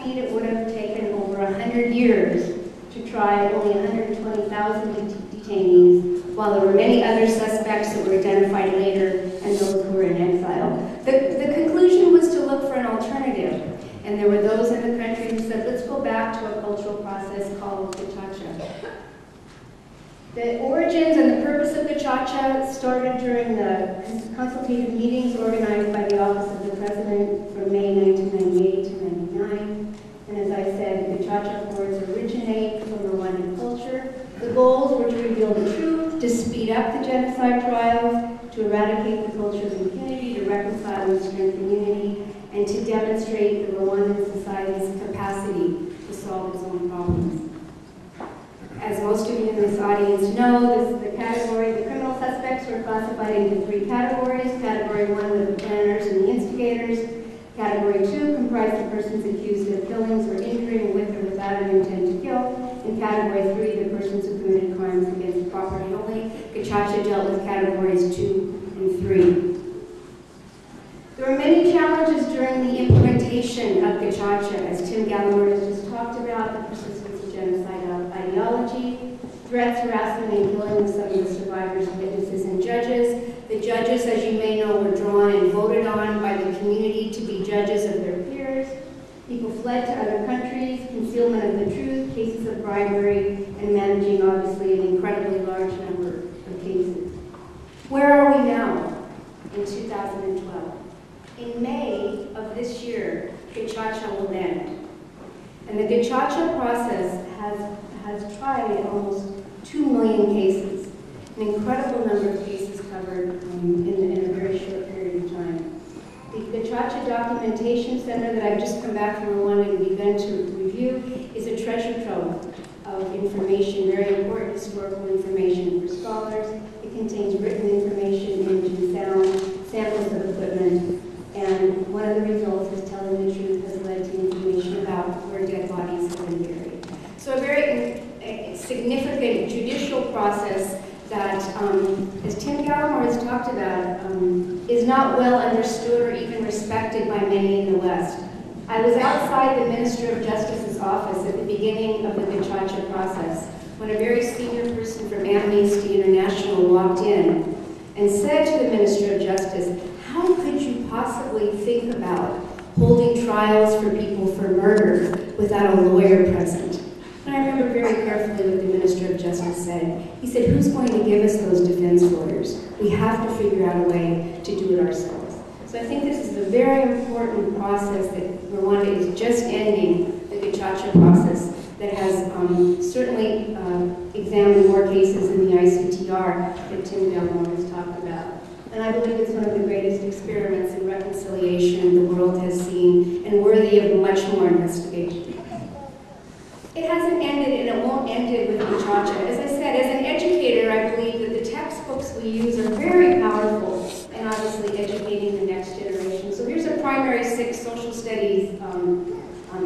speed, it would have taken over 100 years to try only 120,000 detainees, while there were many other suspects that were identified later and those who were in exile. The conclusion was to look for an alternative, and there were those in the country who said, let's go back to a cultural process called gacaca. The origins and the purpose of gacaca started during the consultative meetings organized by the Office of the President from May 1998 to 99. And as I said, the gacaca courts originate from Rwandan culture. The goals were to reveal the truth, to speed up the genocide trials, to eradicate the culture of impunity, to reconcile and strengthen unity, and to demonstrate the Rwandan society's capacity to solve its own problems. As most of you in this audience know, the criminal suspects were classified into 3 categories. Category 1 were the planners and the instigators. Category 2 comprised the persons accused of killings or injuring with or without an intent to kill. In Category 3, the persons who committed crimes against property only. Gacaca dealt with Categories 2 and 3. There were many challenges during the implementation of gacaca, as Tim Gallimore has just talked about, the persistence of genocide ideology, threats, harassment, and killing of some of the survivors, witnesses, and judges. The judges, as you may know, were drawn and voted on by the community to be judges of their peers. People fled to other countries, concealment of the truth, cases of bribery, and managing, obviously, an incredibly large number of cases. Where are we now in 2012? In May of this year, gacaca will end. And the gacaca process has tried almost 2 million cases, an incredible number of cases covered in a very short period of time. The Gacaca Documentation Center that I've just come back from Rwanda and begun to review is a treasure trove of information, very important historical information for scholars. It contains written information, image and sound, samples of equipment, and one of the results is telling the truth has led to information about where dead bodies have been buried. So a very significant judicial process that, as Tim Gallimore has talked about, is not well understood or even respected by many in the West. I was outside the Minister of Justice's office at the beginning of the gacaca process when a very senior person from Amnesty International walked in and said to the Minister of Justice, how could you possibly think about holding trials for people for murder without a lawyer present? And I remember very carefully what the Minister of Justice said. He said, who's going to give us those defense lawyers? We have to figure out a way to do it ourselves. So I think this is a very important process that Rwanda is just ending, the gacaca process, that has certainly examined more cases in the ICTR that Tim Gallimore has talked about. And I believe it's one of the greatest experiments in reconciliation the world has seen and worthy of much more investigation. It hasn't ended and it won't end it with gacaca. As I said, as an educator, I believe that the textbooks we use are very powerful in obviously educating the next generation. So here's a primary 6 social studies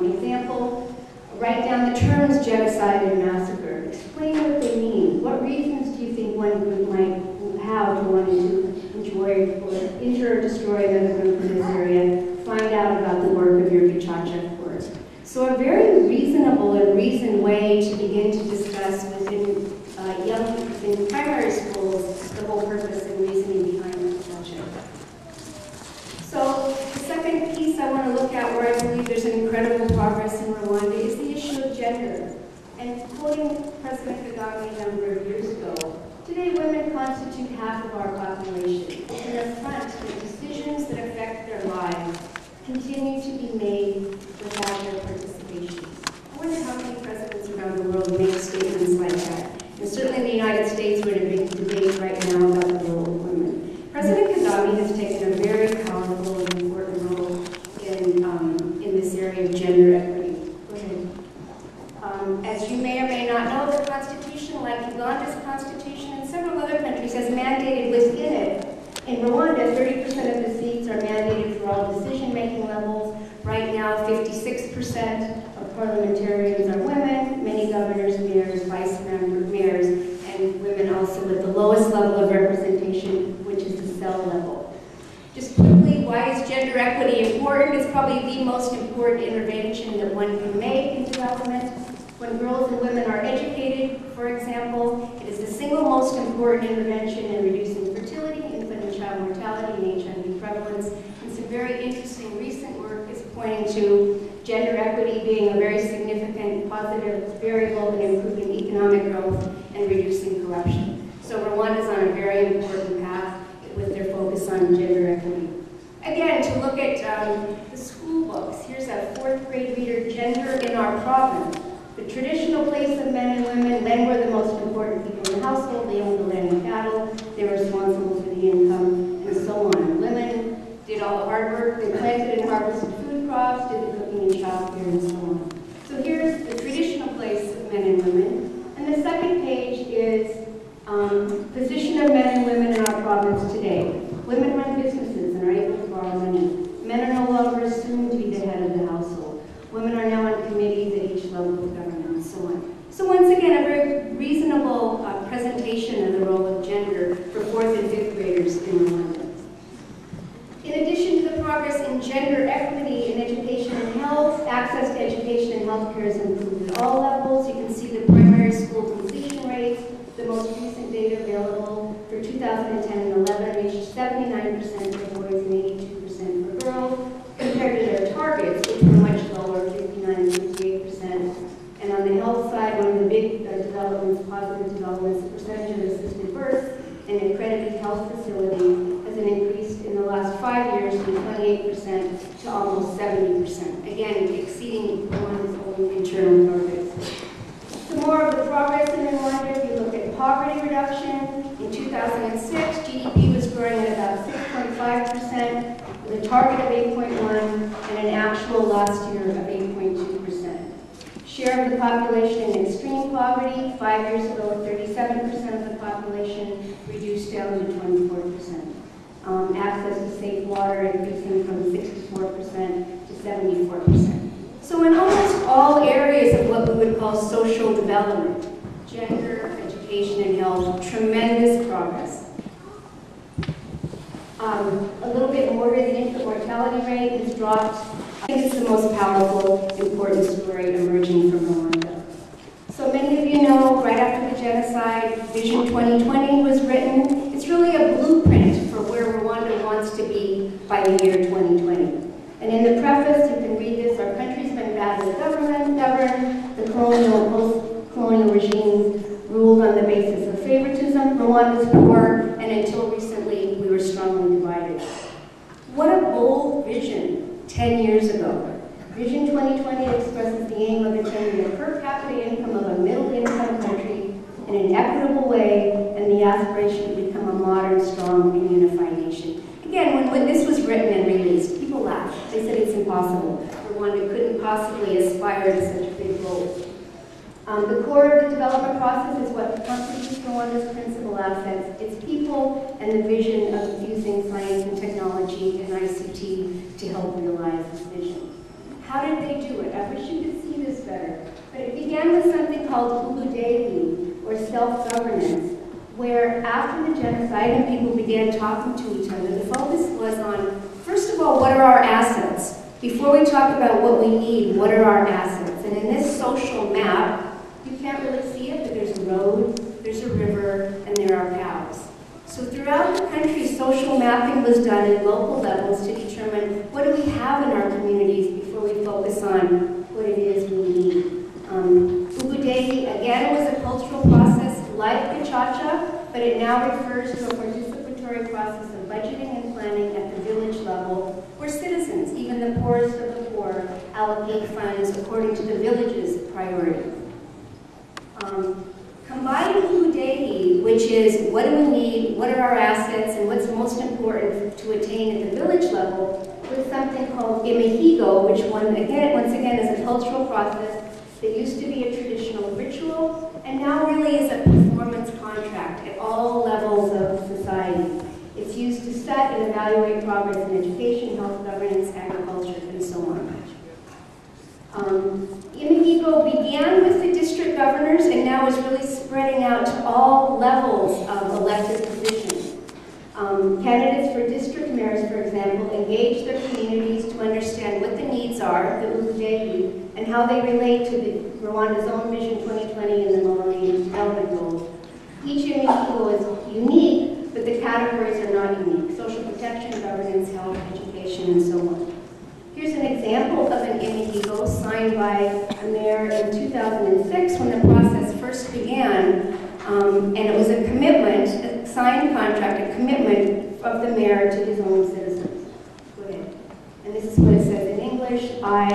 example. Write down the terms genocide and massacre. Explain what they mean. What reasons do you think one group might have for wanting to enjoy or injure or destroy another group in this area? Find out about the work of your gacaca court. So a very reasonable and reasoned way to begin to discuss within in primary schools the whole purpose and reasoning behind gacaca. So the second piece I want to look at where I believe there's an incredible progress in Rwanda is the issue of gender. And quoting President Kagame a number of years ago, today women constitute half of our population and are front that decisions that affect their lives continue to be made without their participation. I wonder how many presidents around the world make statements like that. And certainly in the United States, we're in a big debate right now about the role of women. President Kagame has taken a very powerful and important role in this area of gender equity. Go ahead. As you may or may not know, the Constitution, like Uganda's Constitution and several other countries, has mandated within it. In Rwanda, 30% of the seats are mandated for all decision-making levels. Right now, 56% of parliamentarians are women, many governors, mayors, vice mayors, and women also at the lowest level of representation, which is the cell level. Just quickly, why is gender equity important? important, it's probably the most important intervention that one can make in development. When girls and women are educated, for example, it is the single most important intervention in reducing fertility, infant and child mortality, and HIV prevalence. And some very interesting recent work is pointing to gender equity being a very significant positive variable in improving economic growth and reducing corruption. So Rwanda is on a very important path with their focus on gender equity. Again, to look at the school books, here's a 4th grade reader, Gender in Our Province. The traditional place of men and women, men were the most important people in the household, they owned the land and cattle, they were responsible for the income, and so on. Women did all the hard work, they planted and harvested food crops, did the cooking and childcare, and so on. So here's the traditional place of men and women. And the second page is position of men and women in our province today. Women run businesses and are able to borrow money. Men are no longer assumed to be the head of the household. Women are now on committees at each level of government, and so on. So once again, a very reasonable presentation of the role of gender for 4th and 5th graders in Rwanda. In addition to the progress in gender equity in education and health, access to education and healthcare is improved at all levels. You can see the primary school completion rates. The most recent data available for 2010 and 11 reached 79% for boys and 82% for girls, compared to their targets, which were much lower, 59 and 58%. And on the health side, one of the big developments, positive developments, the percentage of assisted births in accredited health facilities has increased in the last 5 years from 28% to almost 70%. Again, exceeding one's own internal targets. Some more of the progress in Rwanda, if you look at poverty reduction, in 2006, GDP was growing at about 6.5%, with a target of 8.1 and an actual last year of 8.2%. Share of the population in extreme poverty, 5 years ago, 37% of the population, reduced down to 24%. Access to safe water increasing from 64% to 74%. So in almost all areas of what we would call social development, gender, education, and health, tremendous progress. A little bit more, the infant mortality rate has dropped. I think it's the most powerful, important story emerging from Rwanda. So many of you know, right after the genocide, Vision 2020 was written. It's really a blueprint for where Rwanda wants to be by the year 2020. And in the preface, you can read this: our country's been badly governed, the colonial, post-colonial regimes ruled on the basis of favoritism, Rwanda's poor, and until recently, we were strongly divided. What a bold vision 10 years ago. Vision 2020 expresses the aim of attaining a per capita income of a middle-income country in an equitable way, and the aspiration to become a modern, strong, and unified nation. Again, when this was written and released, people laughed. They said it's impossible. Rwanda couldn't possibly aspire to such big goals. The core of the development process is what constitutes Rwanda's principal assets. It's people and the vision of fusing science and technology and ICT to help realize this vision. How did they do it? I wish you could see this better. But it began with something called ubudeyi, or self-governance, where after the genocide and people began talking to each other, the focus was on, first of all, what are our assets? Before we talk about what we need, what are our assets? And in this social map, you can't really see it, but there's a road, there's a river, and there are cows. So throughout the country, social mapping was done at local levels to determine what do we have in our communities before we focus on what it is we need. Ubudeyi, again, was a cultural process like Gacaca, but it now refers to a participatory process of budgeting and planning at the village level, where citizens, even the poorest of the poor, allocate funds according to the village's priorities. Combining ubudeyi, which is what do we need, what are our assets, and what's most important to attain at the village level, with something called imihigo, which once again is a cultural process that used to be a traditional ritual, and now really is a performance contract at all levels of society. It's used to set and evaluate progress in education, health, governance, agriculture, and so on. Imihigo began with the district governors and now is really spreading out to all levels of elected positions. Candidates for district mayors, for example, engage their communities to to understand what the needs are, the Ubudeyi, and how they relate to Rwanda's own Vision 2020 and the Millennium Development Goals. Each imihigo is unique, but the categories are not unique. Social protection, governance, health, education, and so on. Here's an example of an imihigo signed by a mayor in 2006 when the process first began, and it was a commitment, a signed contract, a commitment of the mayor to his own citizens. Go ahead. And this is what it says in English. I,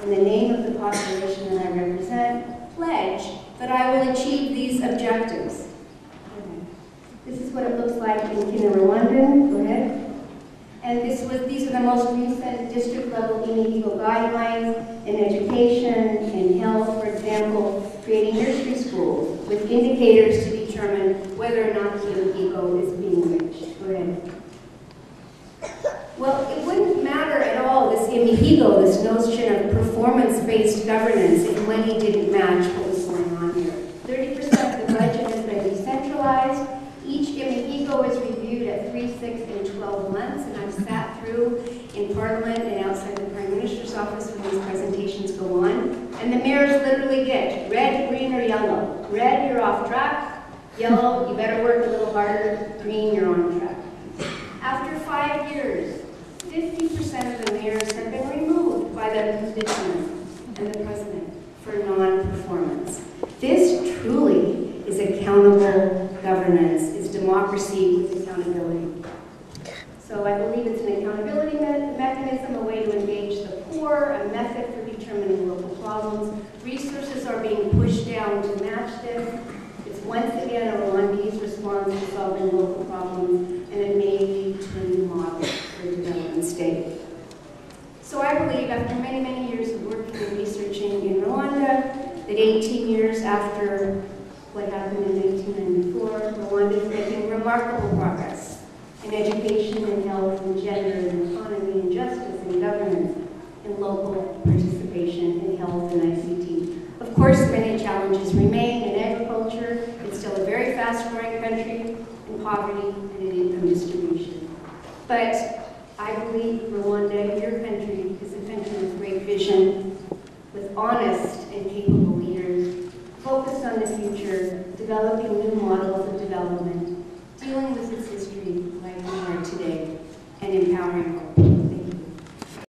in the name of the population that I represent, pledge that I will achieve these objectives. This is what it looks like in Kinyarwanda. Go ahead. And these are the most recent district-level imihigo guidelines in education and health, for example, creating nursery schools with indicators to determine whether or not the imihigo is being reached. Go ahead. Well, it wouldn't matter at all, this imihigo, this notion of performance-based governance, if money didn't match what was going on here. 30% of the budget has been decentralized. Each imihigo is reviewed at 3, 6, and 12 months, and I've sat through in Parliament and outside the Prime Minister's office when these presentations go on. And the mayors literally get red, green, or yellow. Red, you're off track. Yellow, you better work a little harder. Green, you're on track. After 5 years, 50% of the mayors have been removed by the constituents and the president for non-performance. This truly is accountable governance, is democracy with accountability. So I believe it's an accountability mechanism, a way to engage the poor, a method for determining local problems. Resources are being pushed down to match this. It's once again a Rwandese response to solving local problems, and it may lead to a new model for a development state. So I believe after many, many years of working and researching in Rwanda, that 18 years after what happened in 1994, Rwanda is making remarkable progress in education and health and gender and economy and justice and governance and local participation in health and ICT. Of course, many challenges remain in agriculture. It's still a very fast-growing country in poverty and in income distribution. But I believe Rwanda, your country, is a country with great vision, with honest and capable leaders, focused on the future, developing new models of development, dealing with its history like we are today, and empowering